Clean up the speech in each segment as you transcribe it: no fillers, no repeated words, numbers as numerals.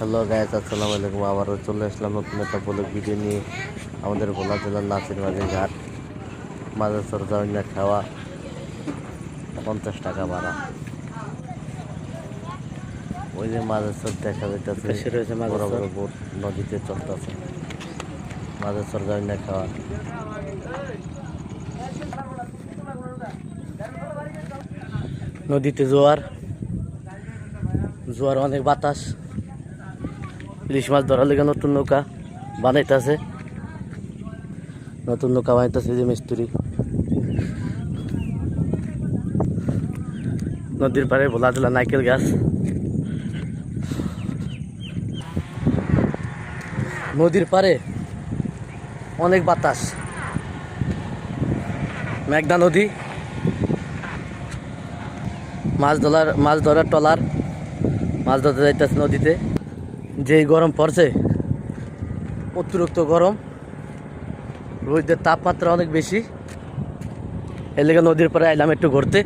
Hello guys, আসসালামু আলাইকুম। আবারও চলে আসলাম নতুন একটা ব্লগ ভিডিও নিয়ে। আমাদের ভোলা জেলার নাসিরবাড়ি ঘাট, মাঝে সরজামিনা খাওয়া 50 টাকা ভাড়া। ওই যে মাঝে সর দেখা যাইতেছে, বড় বড় বোট নদীতে চলতেছে। মাঝে সরজামিনা খাওয়া নদীতে জোয়ার জোয়ার, অনেক বাতাস। ইলিশ মাছ ধরার লেগে নতুন নৌকা বানাইতেছে, নতুন নৌকা বানাইতেছে যে মিস্ত্রি। নদীর পাড়ে ভোলা জেলা নাইকেল গাছ। নদীর পাড়ে অনেক বাতাস, মেঘনা নদী। মাছ ধরার ট্রলার মাছ ধরতে যাইতেছে নদীতে। যেই গরম পড়ছে, অতিরিক্ত গরম, রোদের তাপমাত্রা অনেক বেশি। এর লেগে নদীর পাড়ে আইলাম একটু ঘুরতে।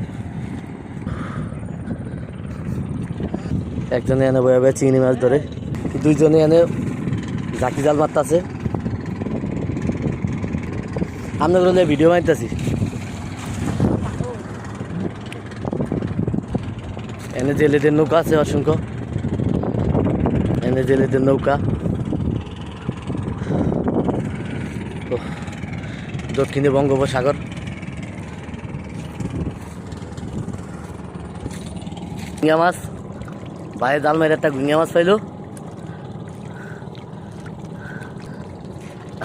একজনে এনে বয়ে বয়ে চিংড়ি মাছ ধরে, দুইজনে এনে ঝাঁকি জাল মারতেছে। আমরা ভিডিও বানাইতেছি। এনে জেলেদের নৌকা আছে অসংখ্য, এনে জেলেদের নৌকা। দক্ষিণে বঙ্গোপসাগর। গুঙ্গা মাছ, বাইরে জাল মেরে একটা গুঙ্গা মাছ পাইল।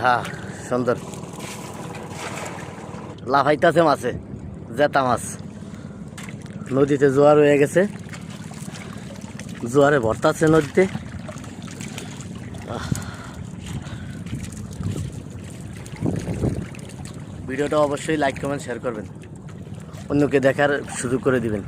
হ্যাঁ, সুন্দর লাফাইতেছে মাছে, জেতা মাছ। নদীতে জোয়ার হয়ে গেছে, জোয়ারে ভরতাছে নদীতে। ভিডিওটা অবশ্যই লাইক কমেন্ট শেয়ার করবেন, অন্যকে দেখার সুযোগ করে দিবেন।